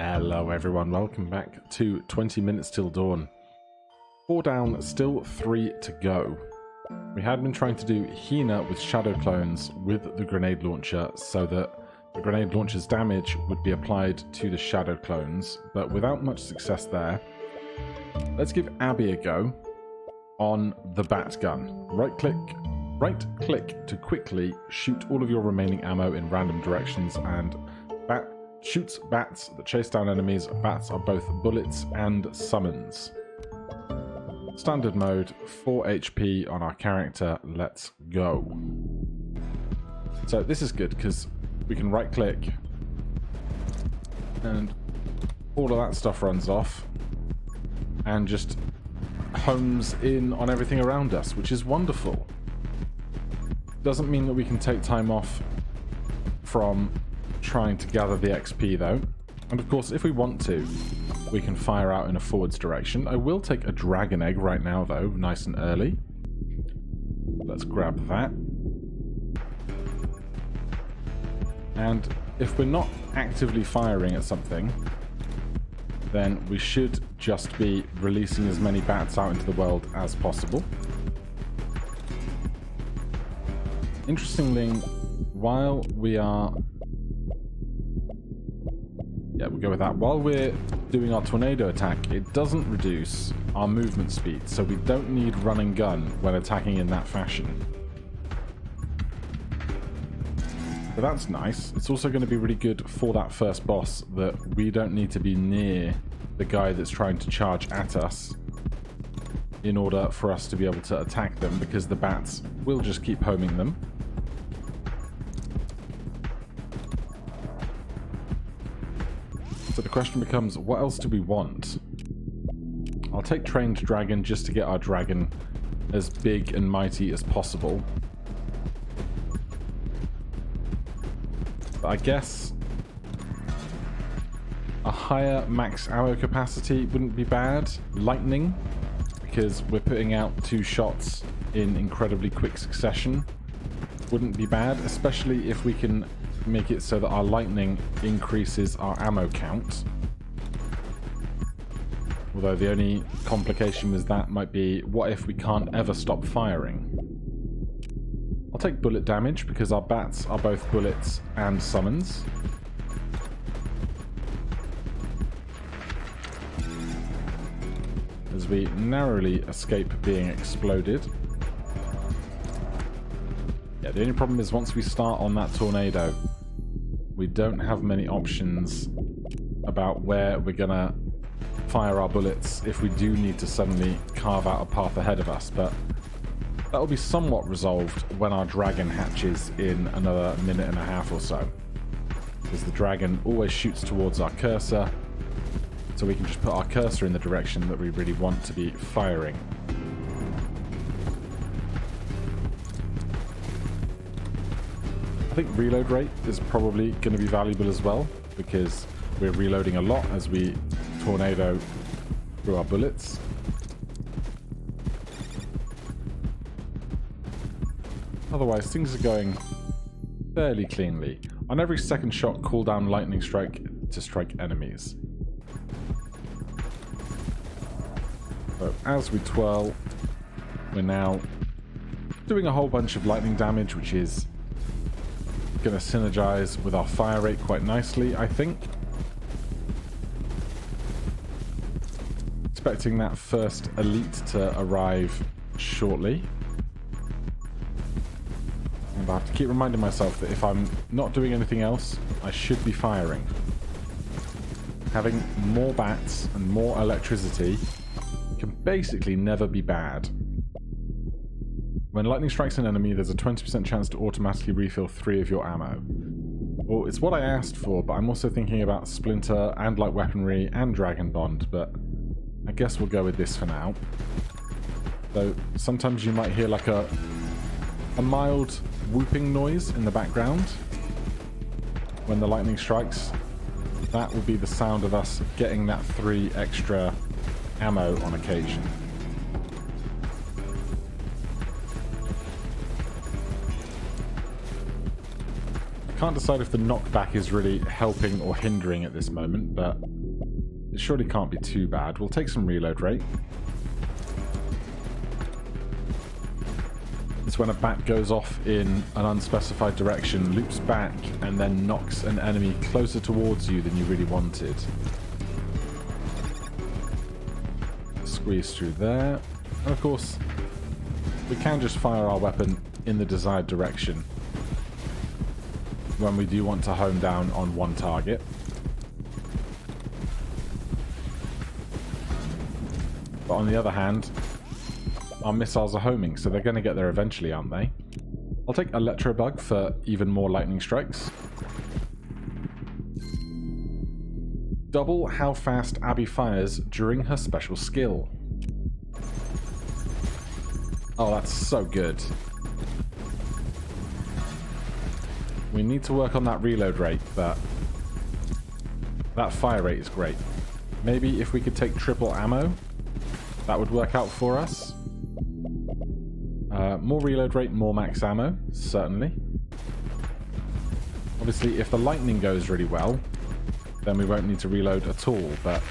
Hello everyone, welcome back to 20 Minutes Till Dawn. 4 down, still 3 to go. We had been trying to do Hina with shadow clones with the grenade launcher so that the grenade launcher's damage would be applied to the shadow clones, but without much success there. Let's give Abby a go on the bat gun. Right click to quickly shoot all of your remaining ammo in random directions, and shoots bats that chase down enemies. Bats are both bullets and summons. Standard mode, 4 HP on our character. Let's go. So this is good because we can right click and all of that stuff runs off and just homes in on everything around us, which is wonderful. Doesn't mean that we can take time off from trying to gather the XP though. And of course, if we want to, we can fire out in a forwards direction. I will take a dragon egg right now though, nice and early. Let's grab that. And if we're not actively firing at something, then we should just be releasing as many bats out into the world as possible. Interestingly, while we are... yeah, we'll go with that. While we're doing our tornado attack, it doesn't reduce our movement speed, so we don't need run and gun when attacking in that fashion. So that's nice. It's also going to be really good for that first boss that we don't need to be near the guy that's trying to charge at us in order for us to be able to attack them, because the bats will just keep homing them. So the question becomes, what else do we want? I'll take trained dragon just to get our dragon as big and mighty as possible. But I guess a higher max ammo capacity wouldn't be bad. Lightning, because we're putting out 2 shots in incredibly quick succession, wouldn't be bad, especially if we can make it so that our lightning increases our ammo count. Although the only complication with that might be, what if we can't ever stop firing? I'll take bullet damage because our bats are both bullets and summons. As we narrowly escape being exploded. Yeah, the only problem is once we start on that tornado, we don't have many options about where we're gonna fire our bullets if we do need to suddenly carve out a path ahead of us, but that will be somewhat resolved when our dragon hatches in another minute and a half or so, because the dragon always shoots towards our cursor, so we can just put our cursor in the direction that we really want to be firing. I think reload rate is probably going to be valuable as well, because we're reloading a lot as we tornado through our bullets. Otherwise, things are going fairly cleanly. On every second shot, cool down lightning strike to strike enemies. So as we twirl, we're now doing a whole bunch of lightning damage, which is going to synergize with our fire rate quite nicely, I think. Expecting that first elite to arrive shortly. And I have to keep reminding myself that if I'm not doing anything else, I should be firing. Having more bats and more electricity can basically never be bad. When lightning strikes an enemy, there's a 20% chance to automatically refill 3 of your ammo. Well, it's what I asked for, but I'm also thinking about Splinter and light weaponry and Dragon Bond, but I guess we'll go with this for now. Though sometimes you might hear like a mild whooping noise in the background when the lightning strikes. That will be the sound of us getting that 3 extra ammo on occasion. Can't decide if the knockback is really helping or hindering at this moment, but it surely can't be too bad. We'll take some reload rate. It's when a bat goes off in an unspecified direction, loops back, and then knocks an enemy closer towards you than you really wanted. Squeeze through there. And of course, we can just fire our weapon in the desired direction when we do want to hone down on one target. But on the other hand, our missiles are homing, so they're going to get there eventually, aren't they? I'll take Electrobug for even more lightning strikes. Double how fast Abby fires during her special skill. Oh, that's so good. We need to work on that reload rate, but that fire rate is great. Maybe if we could take triple ammo, that would work out for us. More reload rate, more max ammo, certainly. Obviously, if the lightning goes really well, then we won't need to reload at all, but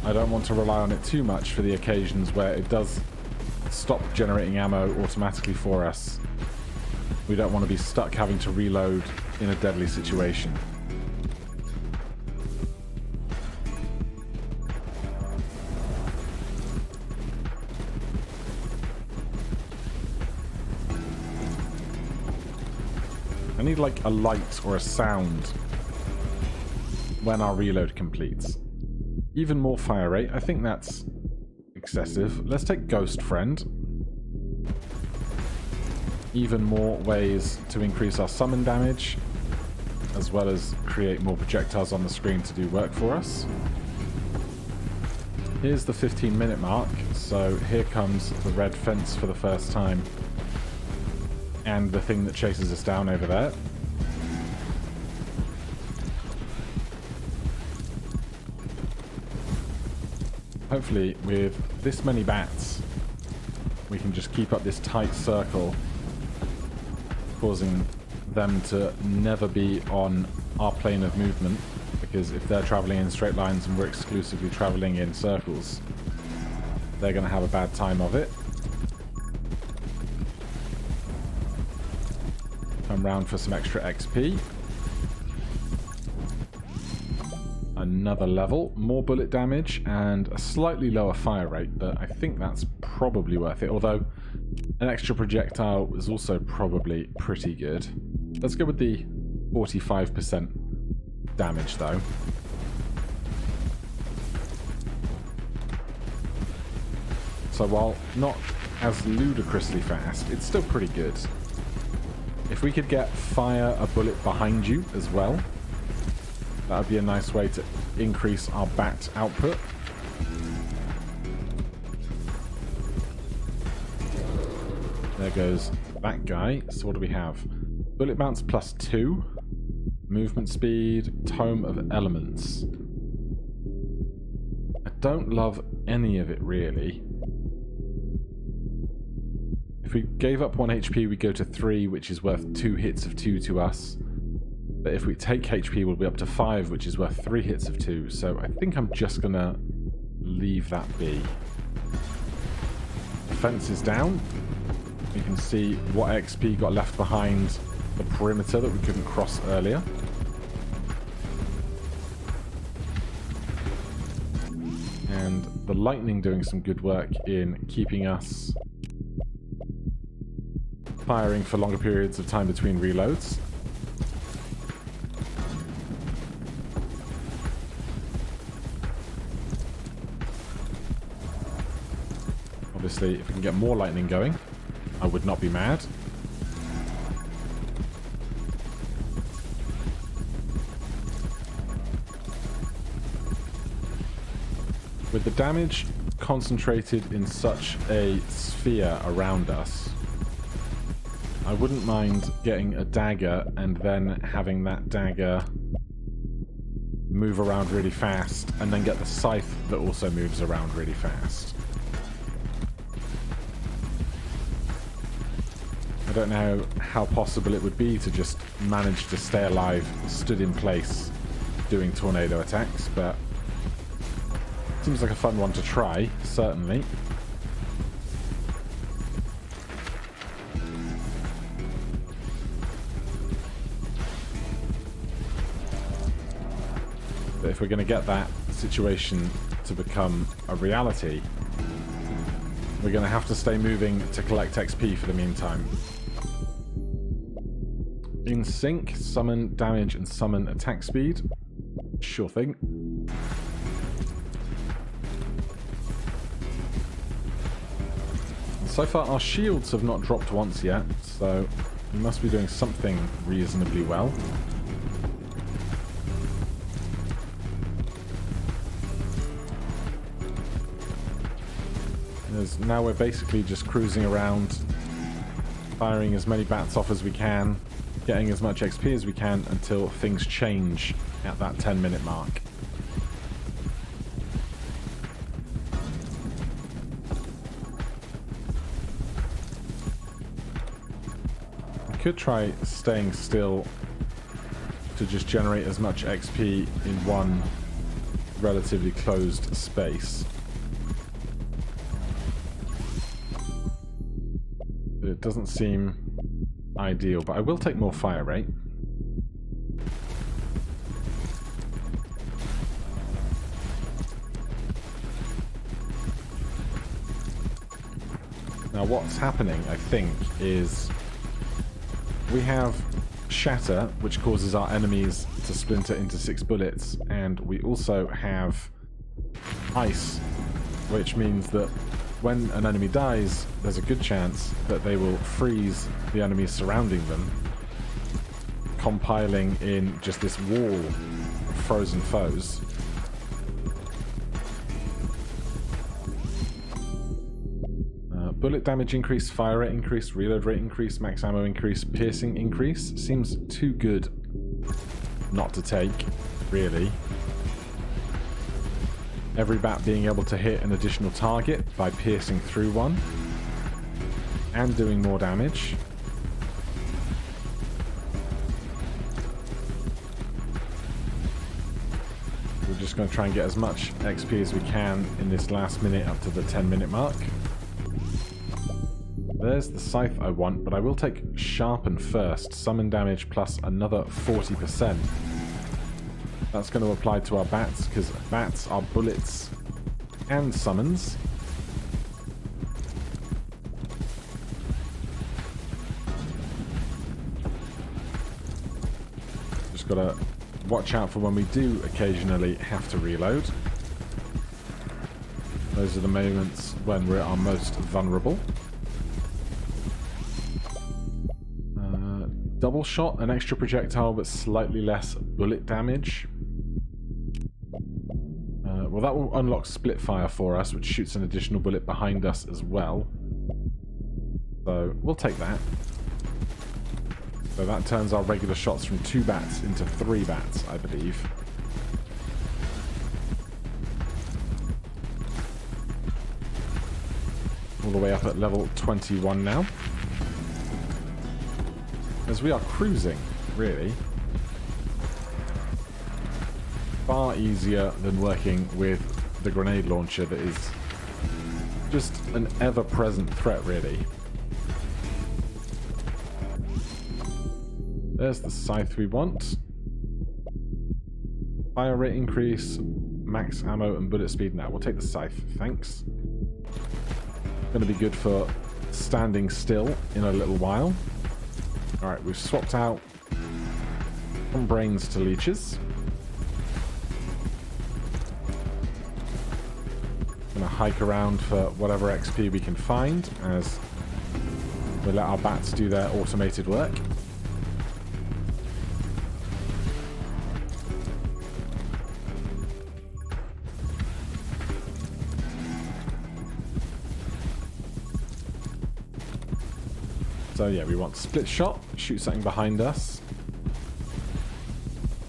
I don't want to rely on it too much for the occasions where it does stop generating ammo automatically for us. We don't want to be stuck having to reload in a deadly situation. I need like a light or a sound when our reload completes. Even more fire rate, I think that's excessive. Let's take Ghost Friend. Even more ways to increase our summon damage, as well as create more projectiles on the screen to do work for us. Here's the 15-minute mark, so here comes the red fence for the first time. And the thing that chases us down over there. Hopefully, with this many bats, we can just keep up this tight circle, causing them to never be on our plane of movement, because if they're traveling in straight lines and we're exclusively traveling in circles, they're going to have a bad time of it. Come round for some extra XP. Another level, more bullet damage, and a slightly lower fire rate, but I think that's probably worth it, although an extra projectile is also probably pretty good. Let's go with the 45% damage, though. So while not as ludicrously fast, it's still pretty good. If we could get fire a bullet behind you as well, that would be a nice way to increase our bat output. There goes that guy. So what do we have? Bullet bounce +2. Movement speed. Tome of Elements. I don't love any of it, really. If we gave up 1 HP, we go to 3, which is worth 2 hits of 2 to us. But if we take HP, we'll be up to 5, which is worth 3 hits of 2. So I think I'm just going to leave that be. The fence is down. We can see what XP got left behind the perimeter that we couldn't cross earlier. And the lightning doing some good work in keeping us firing for longer periods of time between reloads. Obviously, if we can get more lightning going, I would not be mad. With the damage concentrated in such a sphere around us, I wouldn't mind getting a dagger and then having that dagger move around really fast, and then get the scythe that also moves around really fast. I don't know how possible it would be to just manage to stay alive, stood in place, doing tornado attacks, but seems like a fun one to try, certainly. But if we're going to get that situation to become a reality, we're going to have to stay moving to collect XP for the meantime. In sync, summon damage and summon attack speed. Sure thing. So far our shields have not dropped once yet, so we must be doing something reasonably well. As now we're basically just cruising around, firing as many bats off as we can, getting as much XP as we can until things change at that 10-minute mark. I could try staying still to just generate as much XP in one relatively closed space. But it doesn't seem ideal, but I will take more fire rate. Now what's happening, I think, is we have Shatter, which causes our enemies to splinter into 6 bullets, and we also have Ice, which means that when an enemy dies, there's a good chance that they will freeze the enemies surrounding them, compiling in just this wall of frozen foes. Bullet damage increase, fire rate increase, reload rate increase, max ammo increase, piercing increase. Seems too good not to take, really. Every bat being able to hit an additional target by piercing through one and doing more damage. We're just going to try and get as much XP as we can in this last minute up to the 10-minute mark. There's the scythe I want, but I will take Sharpen first. Summon damage plus another 40%. That's going to apply to our bats, because bats are bullets and summons. Just got to watch out for when we do occasionally have to reload. Those are the moments when we're our most vulnerable. Double shot, an extra projectile but slightly less bullet damage. Well, that will unlock split fire for us, which shoots an additional bullet behind us as well. So we'll take that. So that turns our regular shots from 2 bats into 3 bats, I believe. All the way up at level 21 now. As we are cruising, really. Far easier than working with the grenade launcher that is just an ever-present threat, really. There's the scythe we want. Fire rate increase, max ammo and bullet speed. Now we'll take the scythe, thanks. Going to be good for standing still in a little while. Alright, we've swapped out from brains to leeches. Gonna hike around for whatever XP we can find as we let our bats do their automated work. So yeah, we want split shot, shoot something behind us.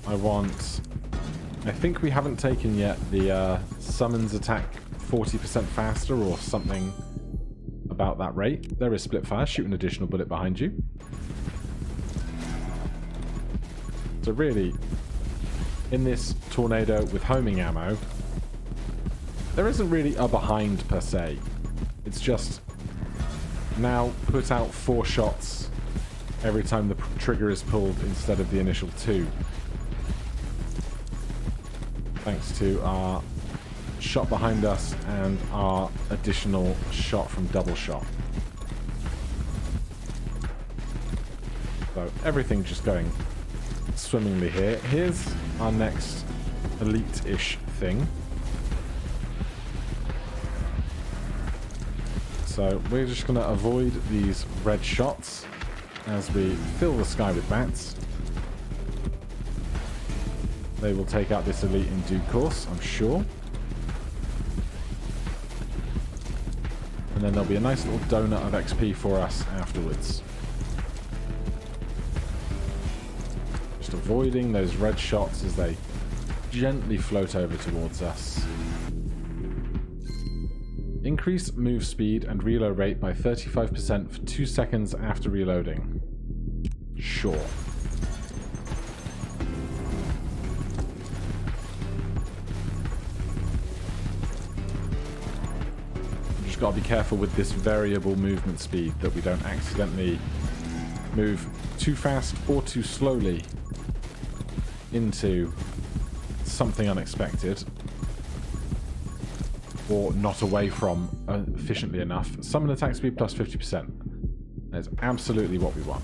I think we haven't taken yet the summons attack 40% faster or something about that rate. There is split fire. Shoot an additional bullet behind you. So really, in this tornado with homing ammo, there isn't really a behind per se. It's just now put out 4 shots every time the trigger is pulled instead of the initial 2. Thanks to our shot behind us and our additional shot from double shot. So everything just going swimmingly here. Here's our next elite-ish thing. So we're just going to avoid these red shots as we fill the sky with bats. They will take out this elite in due course, I'm sure. And then there'll be a nice little donut of XP for us afterwards. Just avoiding those red shots as they gently float over towards us. Increase move speed and reload rate by 35% for 2 seconds after reloading. Sure. Just got to be careful with this variable movement speed that we don't accidentally move too fast or too slowly into something unexpected. Or not away from efficiently enough. Summon attack speed plus 50%. That's absolutely what we want.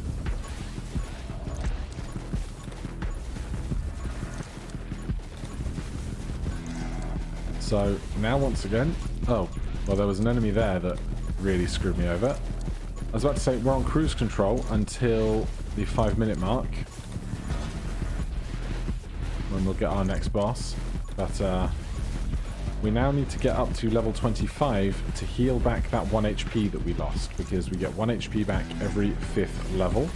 So now once again, oh, well there was an enemy there that really screwed me over. I was about to say we're on cruise control until the 5-minute mark, when we'll get our next boss. But we now need to get up to level 25 to heal back that 1 HP that we lost, because we get 1 HP back every 5th level.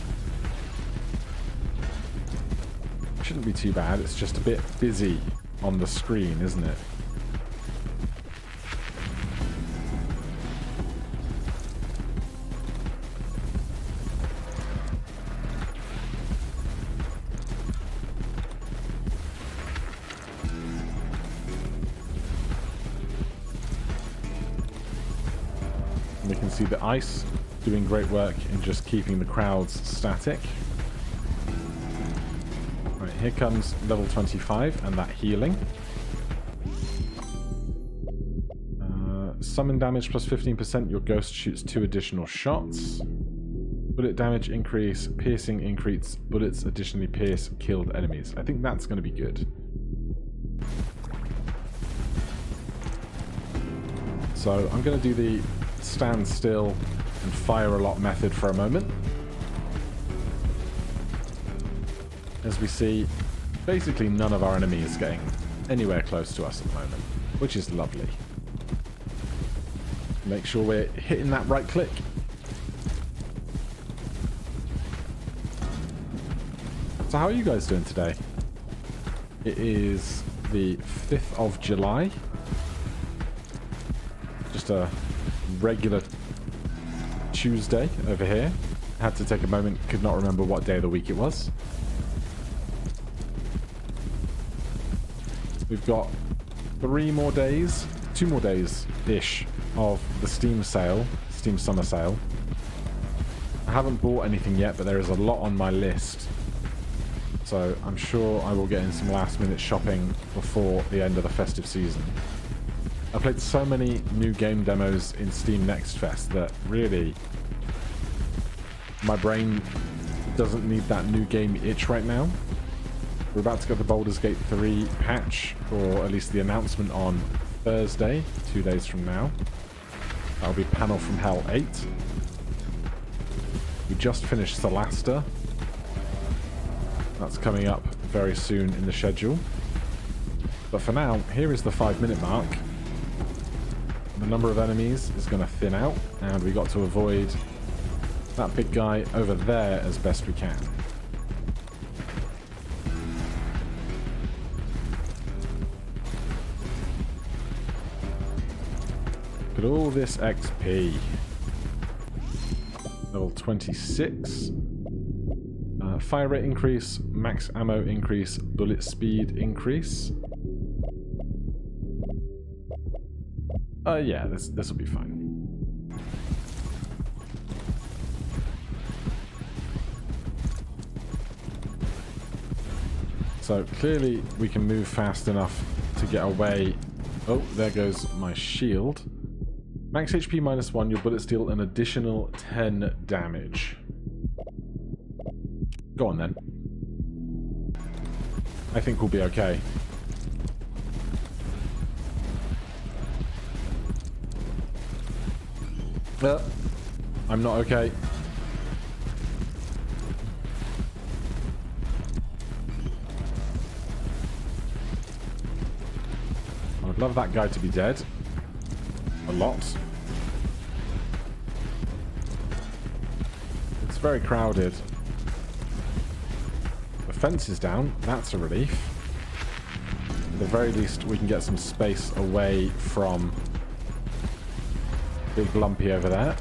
Shouldn't be too bad, it's just a bit busy on the screen, isn't it? We can see the ice doing great work in just keeping the crowds static. Right, here comes level 25 and that healing. Summon damage plus 15%, your ghost shoots 2 additional shots. Bullet damage increase, piercing increase, bullets additionally pierce killed enemies. I think that's going to be good. So I'm going to do the stand still and fire a lot method for a moment. As we see, basically none of our enemies getting anywhere close to us at the moment, which is lovely. Make sure we're hitting that right click. So how are you guys doing today? It is the 5th of July. Just a regular Tuesday over here. Had to take a moment, could not remember what day of the week it was. We've got 2 more days-ish of the Steam sale, Steam summer sale. I haven't bought anything yet, but there is a lot on my list. So I'm sure I will get in some last minute shopping before the end of the festive season. I played so many new game demos in Steam Next Fest that really my brain doesn't need that new game itch right now. We're about to get the Baldur's Gate 3 patch, or at least the announcement on Thursday, 2 days from now. That'll be Panel from Hell 8. We just finished Solasta. That's coming up very soon in the schedule. But for now, here is the 5-minute mark. The number of enemies is going to thin out, and we got to avoid that big guy over there as best we can. Look at all this XP. Level 26. Fire rate increase, max ammo increase, bullet speed increase. Yeah, this will be fine. So clearly we can move fast enough to get away. Oh, there goes my shield. Max HP -1, your bullets deal an additional 10 damage. Go on then. I think we'll be okay. I'm not okay. I would love that guy to be dead. A lot. It's very crowded. The fence is down. That's a relief. At the very least, we can get some space away from Big Lumpy over there.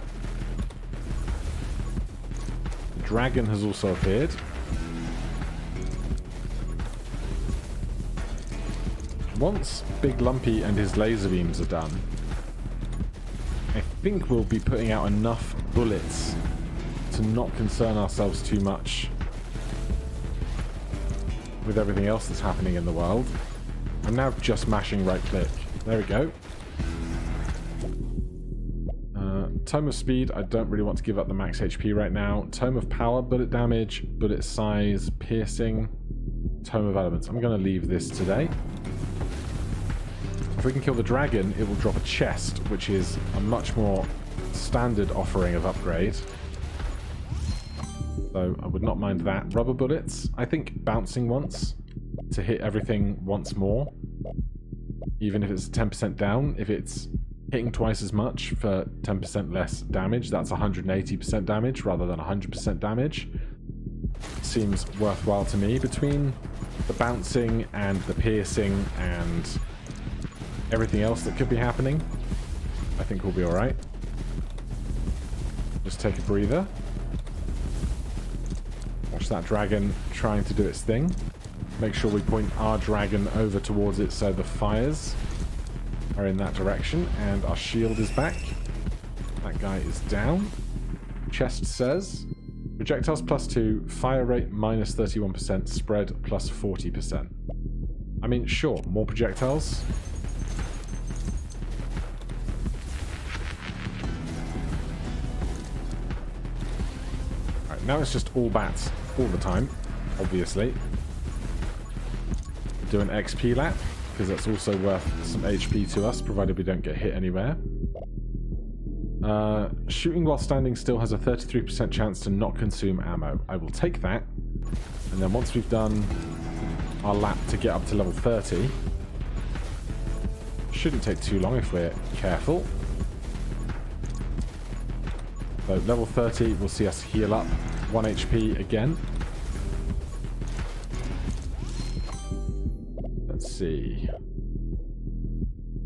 The dragon has also appeared. Once Big Lumpy and his laser beams are done, I think we'll be putting out enough bullets to not concern ourselves too much with everything else that's happening in the world. I'm now just mashing right click. There we go. Tome of Speed, I don't really want to give up the max HP right now. Tome of Power, bullet damage, bullet size, piercing, Tome of Elements. I'm going to leave this today. If we can kill the dragon, it will drop a chest, which is a much more standard offering of upgrade. So I would not mind that. Rubber bullets, I think bouncing once to hit everything once more. Even if it's 10% down, if it's hitting twice as much for 10% less damage, that's 180% damage rather than 100% damage. Seems worthwhile to me. Between the bouncing and the piercing and everything else that could be happening, I think we'll be alright. Just take a breather. Watch that dragon trying to do its thing. Make sure we point our dragon over towards it so the fires are in that direction, and our shield is back. That guy is down. Chest says projectiles +2, fire rate -31%, spread +40%. I mean, sure, more projectiles. Alright, now it's just all bats all the time, obviously. Do an XP lap, because that's also worth some HP to us, provided we don't get hit anywhere. Shooting while standing still has a 33% chance to not consume ammo. I will take that. And then once we've done our lap to get up to level 30, shouldn't take too long if we're careful. So level 30 will see us heal up 1 HP again. Let's see.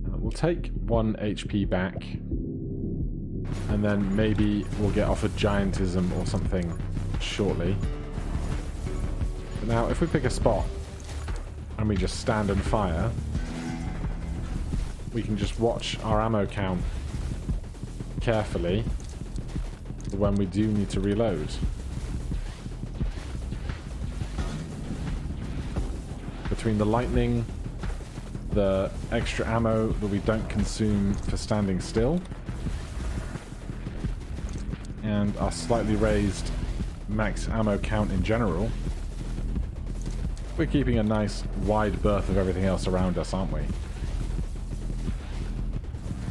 We'll take 1 HP back. And then maybe we'll get offered giantism or something shortly. But now, if we pick a spot and we just stand and fire, we can just watch our ammo count carefully for when we do need to reload. Between the lightning, the extra ammo that we don't consume for standing still, and our slightly raised max ammo count in general, we're keeping a nice wide berth of everything else around us, aren't we?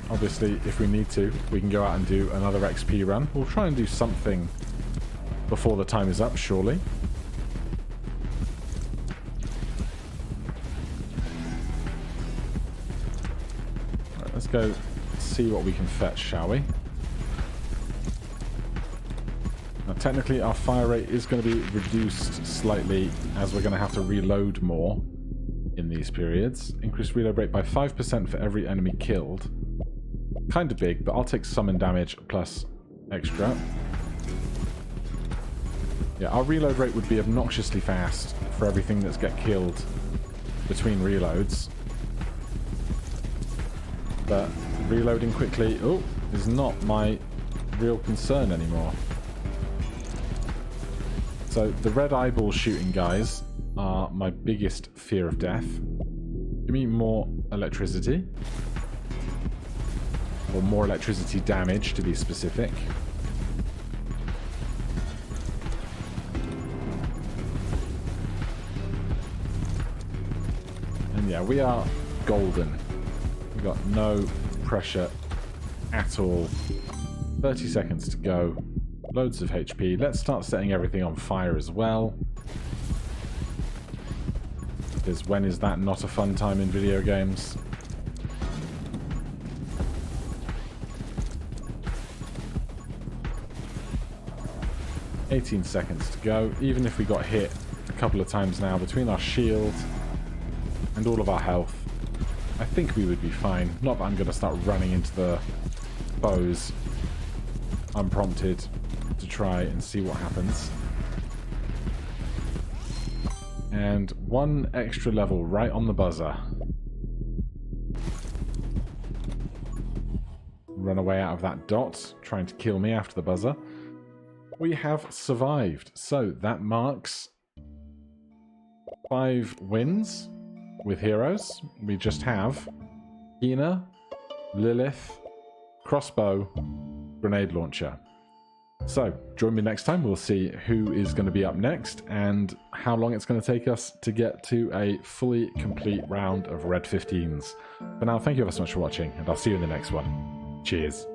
Obviously, if we need to, we can go out and do another XP run. We'll try and do something before the time is up, surely. Alright, let's go see what we can fetch, shall we? Now, technically, our fire rate is going to be reduced slightly, as we're going to have to reload more in these periods. Increase reload rate by 5% for every enemy killed. Kind of big, but I'll take summon damage plus extra. Yeah, our reload rate would be obnoxiously fast for everything that's get killed between reloads. But reloading quickly, is not my real concern anymore. So the red eyeball shooting guys are my biggest fear of death. Give me more electricity. Or more electricity damage, to be specific. And yeah, we are golden. We've got no pressure at all. 30 seconds to go. Loads of HP. Let's start setting everything on fire as well. Because when is that not a fun time in video games? $18 seconds to go. Even if we got hit a couple of times now, between our shield and all of our health, I think we would be fine. Not that I'm going to start running into the foes unprompted to try and see what happens. And one extra level right on the buzzer. Run away out of that dot, trying to kill me after the buzzer. We have survived. So that marks 5 wins with heroes. We just have Hina, Lilith, crossbow, grenade launcher. So join me next time. We'll see who is going to be up next and how long it's going to take us to get to a fully complete round of Red 15s. For now, thank you ever so much for watching, and I'll see you in the next one. Cheers.